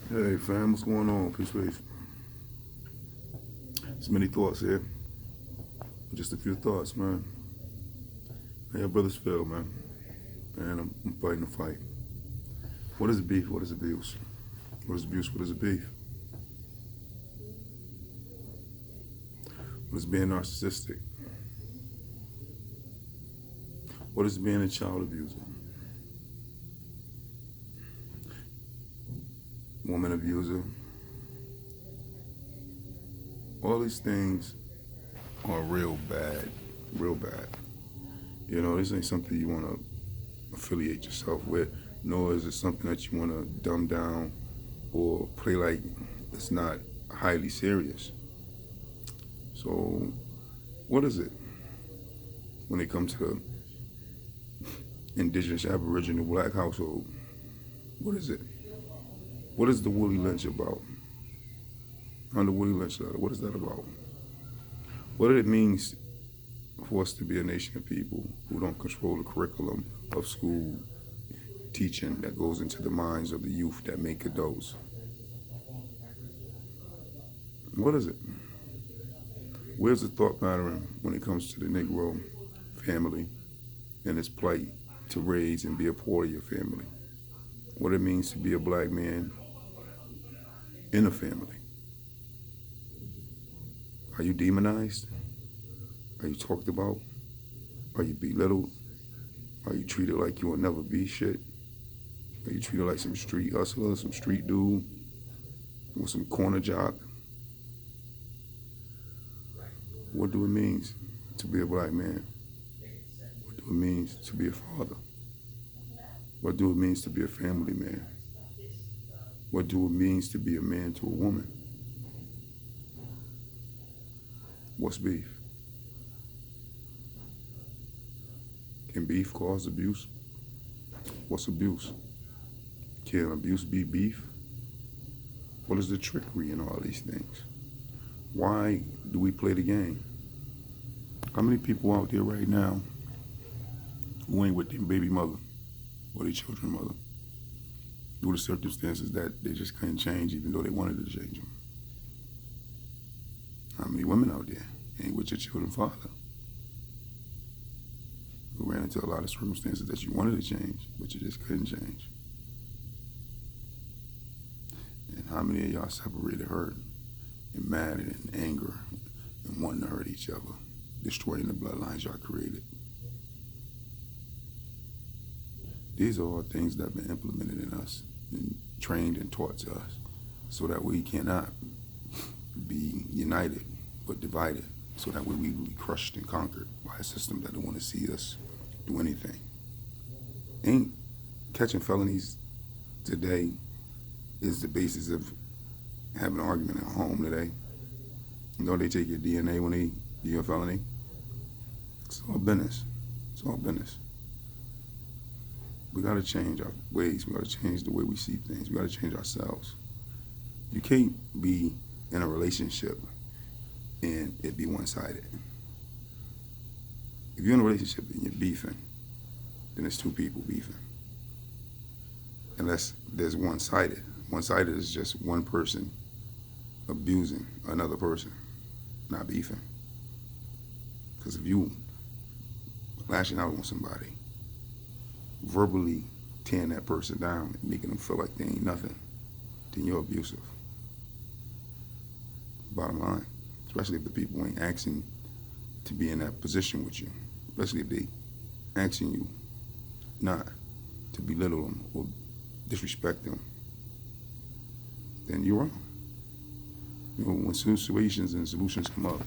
Hey fam, what's going on? Peace, peace. There's many thoughts here. Just a few thoughts, man. How your brothers feel, man? And I'm fighting the fight. What is beef? What is abuse? What is abuse? What is beef? What is being narcissistic? What is being a child abuser? Woman abuser? All these things are real bad. Real bad. You know, this ain't something you want to affiliate yourself with, nor is it something that you want to dumb down or play like it's not highly serious. So, what is it when it comes to indigenous, aboriginal, black household? What is it? What is the Willie Lynch about? On the Willie Lynch letter, what is that about? What it means for us to be a nation of people who don't control the curriculum of school teaching that goes into the minds of the youth that make adults? What is it? Where's the thought pattern when it comes to the Negro family and its plight to raise and be a part of your family? What it means to be a black man in a family? Are you demonized? Are you talked about? Are you belittled? Are you treated like you will never be shit? Are you treated like some street hustler, some street dude, or some corner jock? What do it mean to be a black man? What do it mean to be a father? What do it mean to be a family man? What do it mean to be a man to a woman? What's beef? Can beef cause abuse? What's abuse? Can abuse be beef? What is the trickery in all these things? Why do we play the game? How many people out there right now who ain't with their baby mother or their children's mother due to circumstances that they just couldn't change even though they wanted to change them? How many women out there ain't with your children's father who ran into a lot of circumstances that you wanted to change but you just couldn't change? And how many of y'all separated, hurt, and mad and anger and wanting to hurt each other, destroying the bloodlines y'all created? These are all things that have been implemented in us and trained and taught to us so that we cannot be united but divided, so that way we will be crushed and conquered by a system that don't want to see us do anything. Ain't catching felonies today is the basis of having an argument at home today. You know, they take your DNA when they do your felony. It's all business. It's all business. We got to change our ways. We got to change the way we see things. We got to change ourselves. You can't be in a relationship and it be one-sided. If you're in a relationship and you're beefing, then it's two people beefing. Unless there's one-sided. One-sided is just one person abusing another person, not beefing. Because if you lashing out on somebody, verbally tearing that person down and making them feel like they ain't nothing, then you're abusive. Bottom line. Especially if the people ain't asking to be in that position with you. Especially if they asking you not to belittle them or disrespect them, then you're wrong. You know, when situations and solutions come up,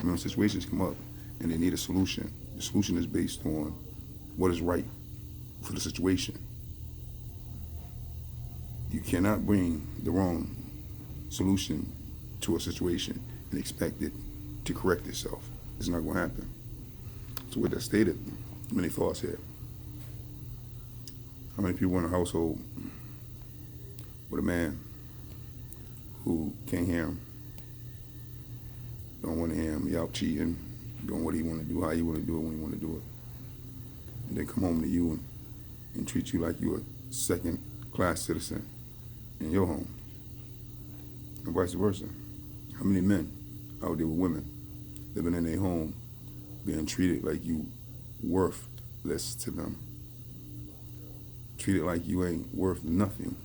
when situations come up and they need a solution, the solution is based on what is right for the situation. You cannot bring the wrong solution to a situation and expect it to correct itself. It's not going to happen. So with that stated, many thoughts here. How many people in a household with a man who can't hear him, don't want to hear him, he out cheating, doing what he want to do, how he want to do it, when he want to do it, and then come home to you and treat you like you're a second-class citizen in your home? and vice versa. How many men out there with women living in their home being treated like you worthless to them, treated like you ain't worth nothing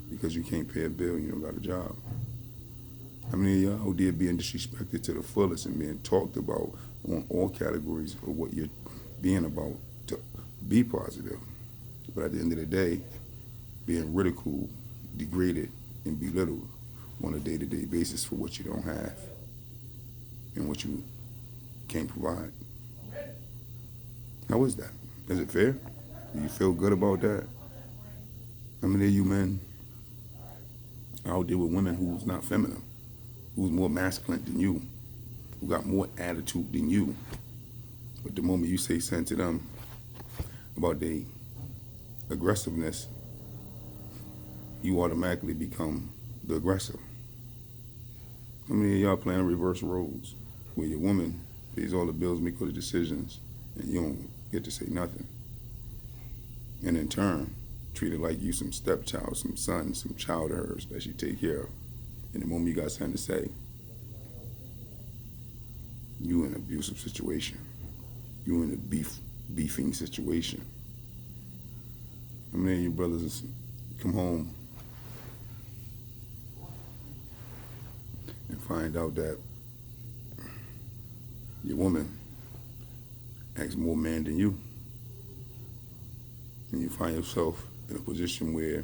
because you can't pay a bill and you don't got a job? How many of y'all out there being disrespected to the fullest and being talked about on all categories of what you're being about to be positive, but at the end of the day, being ridiculed, degraded, and belittled on a day-to-day basis for what you don't have and what you can't provide? How is that? Is it fair? Do you feel good about that? How many of you men are out there with women who's not feminine, who's more masculine than you, who got more attitude than you, but the moment you say something to them about their aggressiveness, you automatically become the aggressor? How many of y'all playing reverse roles where your woman pays all the bills, make all the decisions, and you don't get to say nothing? And in turn, treat her like you some stepchild, some son, some child of hers that she take care of. And the moment you got something to say, you in an abusive situation. You in a beefing situation. How many of you brothers come home and find out that your woman acts more man than you, and you find yourself in a position where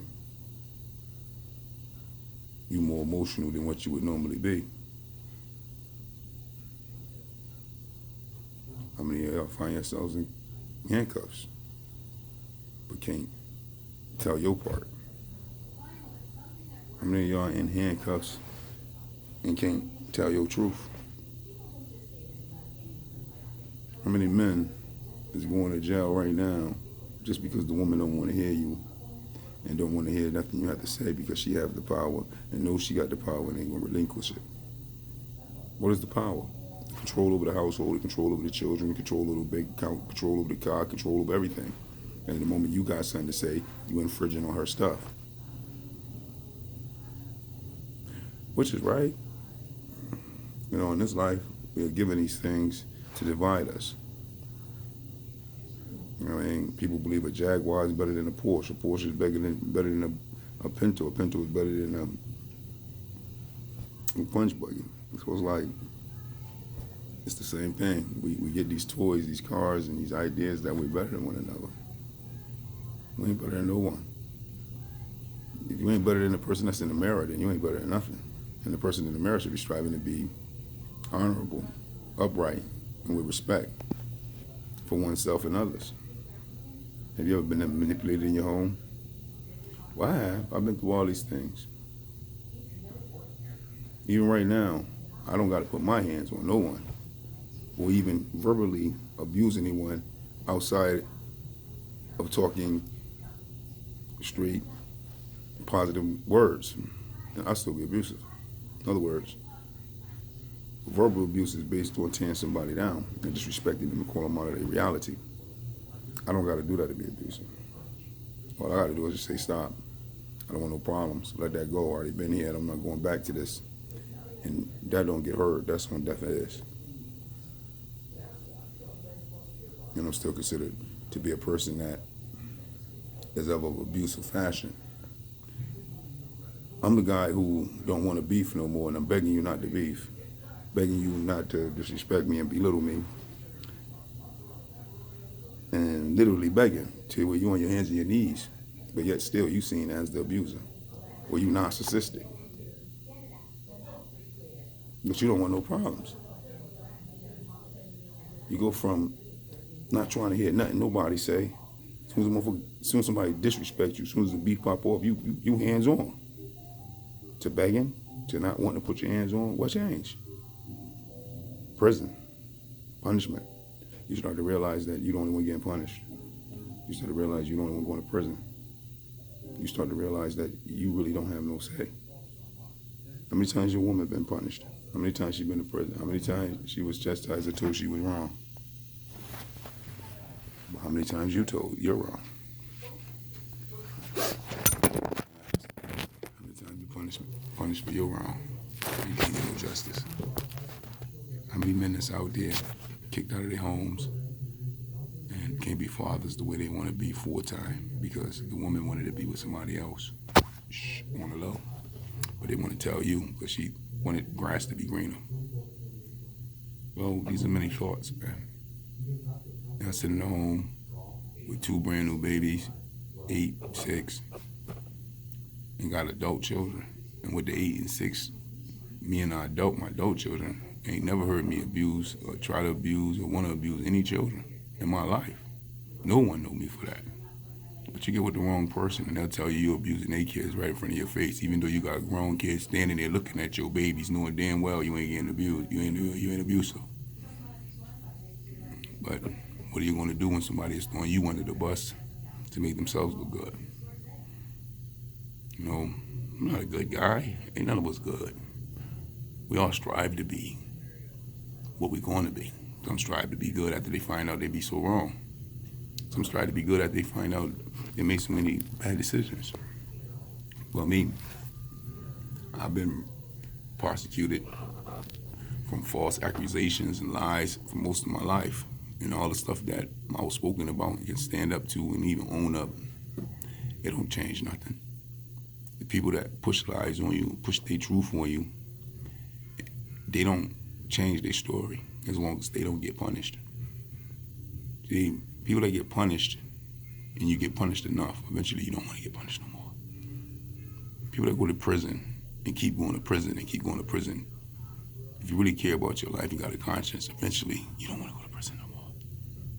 you're more emotional than what you would normally be? How many of y'all find yourselves in handcuffs but can't tell your part? How many of y'all in handcuffs and can't tell your truth? How many men is going to jail right now just because the woman don't want to hear you and don't want to hear nothing you have to say because she have the power and knows she got the power and ain't going to relinquish it? What is the power? Control over the household, control over the children, control over the bank account, control over the car, control over everything. And the moment you got something to say, you infringing on her stuff. Which is right. You know, in this life, we are given these things to divide us. You know what I mean? People believe a Jaguar is better than a Porsche. A Porsche is better than a Pinto. A Pinto is better than a punch buggy. So it's like, it's the same thing. We get these toys, these cars, and these ideas that we're better than one another. We ain't better than no one. If you ain't better than the person that's in the mirror, then you ain't better than nothing. And the person in the mirror should be striving to be honorable, upright, and with respect for oneself and others. Have you ever been manipulated in your home? Well, I have. I've been through all these things. Even right now, I don't got to put my hands on no one or even verbally abuse anyone outside of talking straight, positive words. And I still be abusive. In other words, verbal abuse is based on tearing somebody down and disrespecting them and calling them out of their reality. I don't got to do that to be abusive. All I got to do is just say stop. I don't want no problems. Let that go. I already been here. I'm not going back to this. And that don't get heard. That's on deaf ears. And I'm still considered to be a person that is of an abusive fashion. I'm the guy who don't want to beef no more, and I'm begging you not to beef. Begging you not to disrespect me and belittle me. And literally begging to where you on your hands and your knees, but yet still you seen as the abuser, or you narcissistic. But you don't want no problems. You go from not trying to hear nothing nobody say, as soon as somebody disrespects you, as soon as the beef pop off, you hands on. To begging, to not wanting to put your hands on, what changed? Prison, punishment. You start to realize that you're the only one getting punished. You start to realize you're the only one going to prison. You start to realize that you really don't have no say. How many times your woman been punished? How many times she been to prison? How many times she was chastised or told she was wrong? But how many times you told you're wrong? How many times you punished for your wrong. You can't get no justice. How many men that's out there kicked out of their homes and can't be fathers the way they want to be full-time because the woman wanted to be with somebody else? Shh, on the low. But they want to tell you because she wanted grass to be greener. Well, these are many thoughts, man. And I sit in the home with 2 brand new babies, 8, 6, and got adult children. And with the 8 and 6, me and my adult children ain't never heard me abuse or try to abuse or want to abuse any children in my life. No one know me for that. But you get with the wrong person and they'll tell you you're abusing their kids right in front of your face, even though you got grown kids standing there looking at your babies, knowing damn well you ain't getting abused. You ain't abusive. But what are you going to do when somebody is throwing you under the bus to make themselves look good? You know, I'm not a good guy. Ain't none of us good. We all strive to be what we're going to be. Some strive to be good after they find out they be so wrong. Some strive to be good after they find out they made so many bad decisions. Well, me, I've been prosecuted from false accusations and lies for most of my life. And all the stuff that I was spoken about and can stand up to and even own up, it don't change nothing. The people that push lies on you, push their truth on you, they don't change their story as long as they don't get punished. See, people that get punished and you get punished enough, eventually you don't want to get punished no more. People that go to prison and keep going to prison and keep going to prison, if you really care about your life, you got a conscience, eventually you don't want to go to prison no more.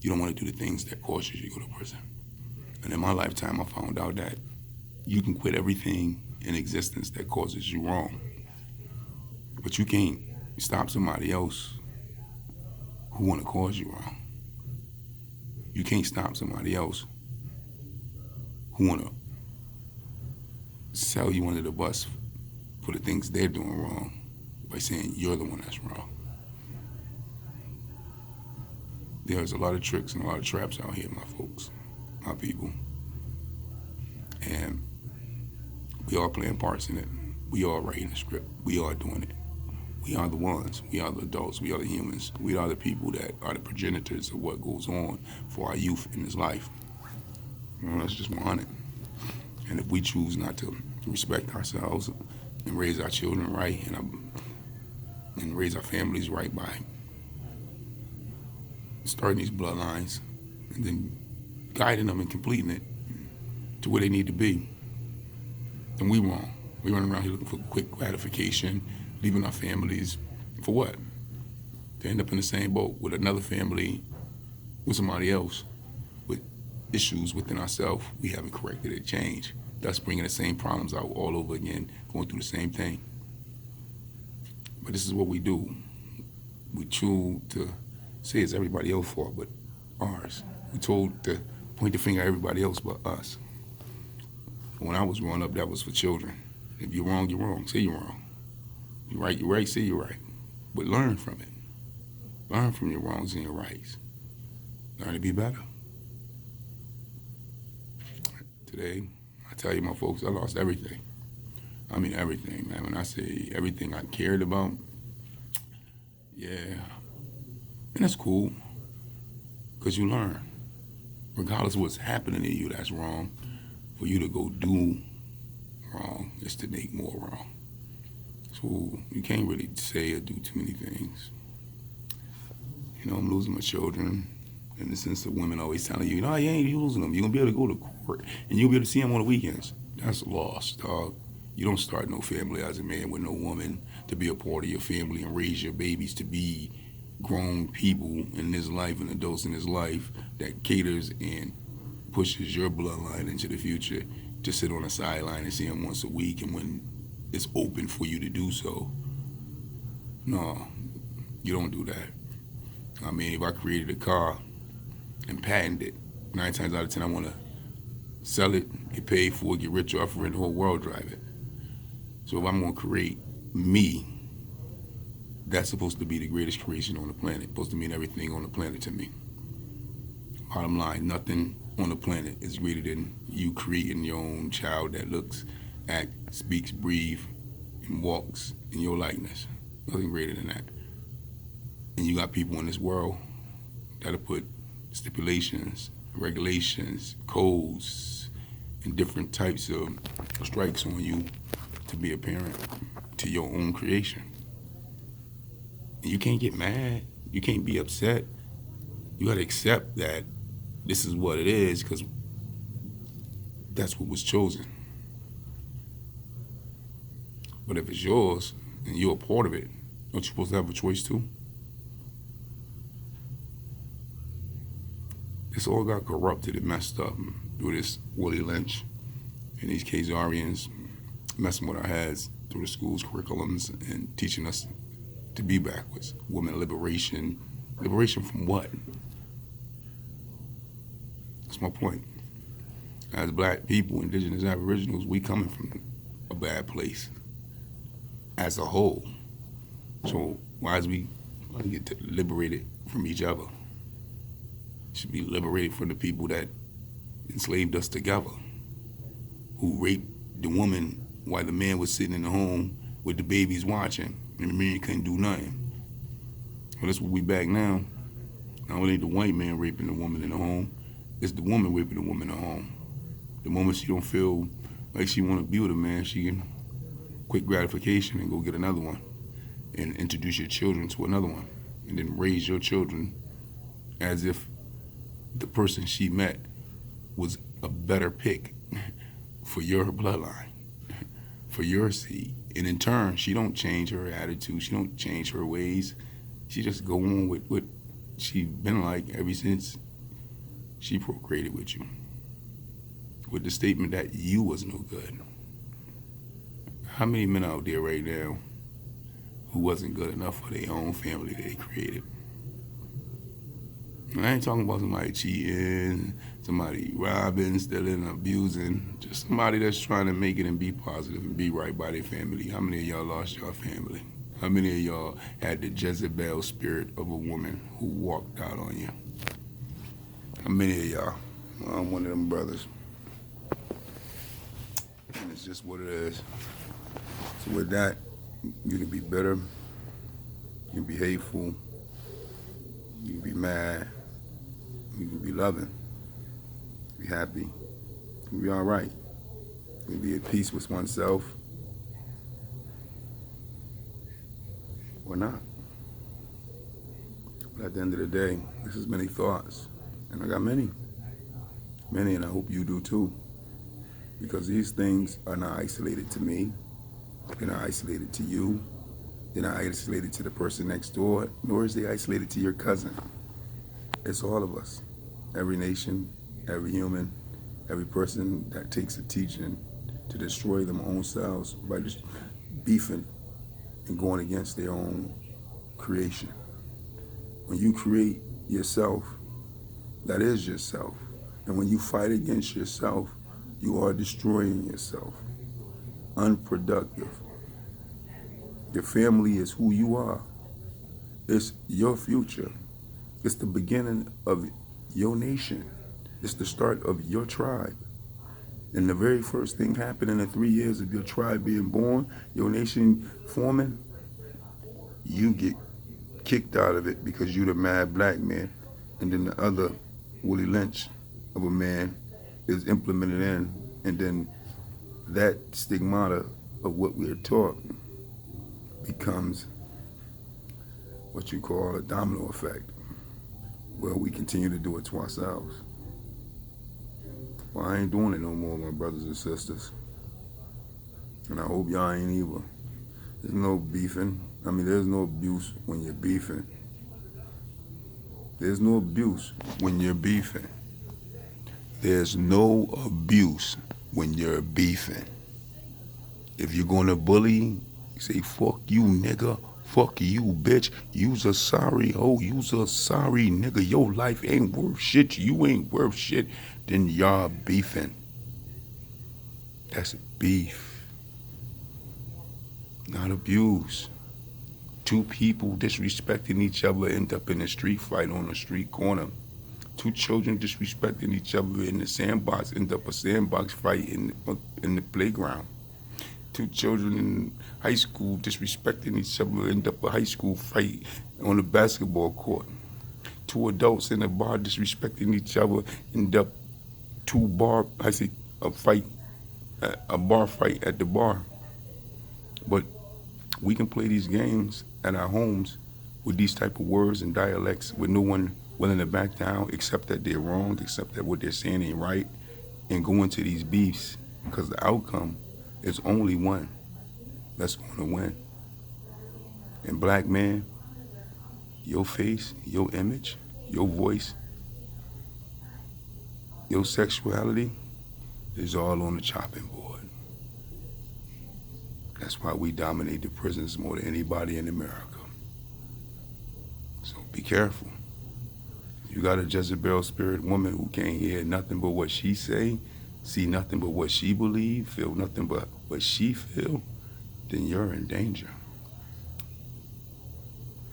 You don't want to do the things that cause you to go to prison. And in my lifetime, I found out that you can quit everything in existence that causes you wrong. But you can't stop somebody else who want to cause you wrong. You can't stop somebody else who want to sell you under the bus for the things they're doing wrong by saying you're the one that's wrong. There's a lot of tricks and a lot of traps out here, my folks, my people. And we all playing parts in it. We all writing the script. We all doing it. We are the ones. We are the adults. We are the humans. We are the people that are the progenitors of what goes on for our youth in this life. You know, that's just 100. And if we choose not to respect ourselves and raise our children right and raise our families right by starting these bloodlines and then guiding them and completing it to where they need to be, then we wrong. We run around here looking for quick gratification, leaving our families for what? To end up in the same boat with another family, with somebody else, with issues within ourselves we haven't corrected or changed, thus bringing the same problems out all over again, going through the same thing. But this is what we do. We choose to say it's everybody else's fault but ours. We're told to point the finger at everybody else but us. When I was growing up, that was for children. If you're wrong, you're wrong. Say you're wrong. You're right, say you're right. But learn from it. Learn from your wrongs and your rights. Learn to be better. Today, I tell you, my folks, I lost everything. I mean everything, man. When I say everything I cared about, yeah. And that's cool, because you learn. Regardless of what's happening to you that's wrong, for you to go do wrong is to make more wrong. So you can't really say or do too many things. You know, I'm losing my children in the sense of women always telling you, no, you ain't losing them. You're going to be able to go to court and you'll be able to see them on the weekends. That's lost, dog. You don't start no family as a man with no woman to be a part of your family and raise your babies to be grown people in this life and adults in this life that caters and pushes your bloodline into the future to sit on the sideline and see them once a week and when it's open for you to do so. No, you don't do that. I mean, if I created a car and patented it, 9 times out of 10 I want to sell it, get paid for it, get rich off of it, the whole world drive it. So if I'm going to create me, that's supposed to be the greatest creation on the planet. Supposed to mean everything on the planet to me. Bottom line, nothing on the planet is greater than you creating your own child that looks act, speaks, breathe, and walks in your likeness. Nothing greater than that. And you got people in this world that'll put stipulations, regulations, codes, and different types of strikes on you to be a parent to your own creation. And you can't get mad. You can't be upset. You got to accept that this is what it is because that's what was chosen. But if it's yours and you're a part of it, aren't you supposed to have a choice too? This all got corrupted and messed up through this Willie Lynch and these Khazarians messing with our heads through the school's curriculums and teaching us to be backwards. Women liberation. Liberation from what? That's my point. As black people, indigenous aboriginals, we coming from a bad place as a whole. So why is we get liberated from each other? Should be liberated from the people that enslaved us together, who raped the woman while the man was sitting in the home with the babies watching, and the man couldn't do nothing. Well, that's what we back now. Not only the white man raping the woman in the home, it's the woman raping the woman in the home. The moment she don't feel like she want to be with a man, she can quick gratification and go get another one and introduce your children to another one and then raise your children as if the person she met was a better pick for your bloodline, for your seed. And in turn, she don't change her attitude. She don't change her ways. She just go on with what she been like ever since she procreated with you, with the statement that you was no good. How many men out there right now who wasn't good enough for their own family that they created? And I ain't talking about somebody cheating, somebody robbing, stealing, abusing, just somebody that's trying to make it and be positive and be right by their family. How many of y'all lost your family? How many of y'all had the Jezebel spirit of a woman who walked out on you? How many of y'all? Well, I'm one of them brothers. And it's just what it is. So with that, you can be bitter, you can be hateful, you can be mad, you can be loving, be happy, you can be all right, you can be at peace with oneself, or not. But at the end of the day, this is many thoughts, and I got many, and I hope you do too, because these things are not isolated to me, they're not isolated to you, they're not isolated to the person next door, nor is they isolated to your cousin. It's all of us. Every nation, every human, every person that takes a teaching to destroy their own selves by just beefing and going against their own creation. When you create yourself, that is yourself. And when you fight against yourself, you are destroying yourself. Unproductive. Your family is who you are. It's your future. It's the beginning of your nation. It's the start of your tribe. And the very first thing happened in the 3 years of your tribe being born, your nation forming, you get kicked out of it because you're the mad black man. And then the other Willie Lynch of a man is implemented in, and then that stigmata of what we're taught becomes what you call a domino effect, where we continue to do it to ourselves. Well, I ain't doing it no more, my brothers and sisters. And I hope y'all ain't either. There's no beefing. I mean, there's no abuse when you're beefing. There's no abuse when you're beefing. There's no abuse when you're beefing. If you're gonna bully, say, fuck you, nigga. Fuck you, bitch. You's a sorry hoe. You's a sorry nigga. Your life ain't worth shit. You ain't worth shit. Then y'all beefing. That's beef. Not abuse. Two people disrespecting each other end up in a street fight on a street corner. Two children disrespecting each other in the sandbox end up a sandbox fight in the playground. Two children in high school disrespecting each other, end up a high school fight on the basketball court. Two adults in a bar disrespecting each other, end up a fight, a bar fight at the bar. But we can play these games at our homes with these type of words and dialects with no one willing to back down, accept that they're wrong, accept that what they're saying ain't right, and go into these beefs because the outcome is only one that's going to win. And black man, your face, your image, your voice, your sexuality is all on the chopping board. That's why we dominate the prisons more than anybody in America. So be careful. You got a Jezebel spirit woman who can't hear nothing but what she say, see nothing but what she believe, feel nothing but what she feel, then you're in danger.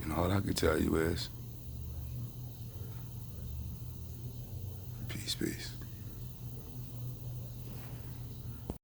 And all I can tell you is, peace, peace.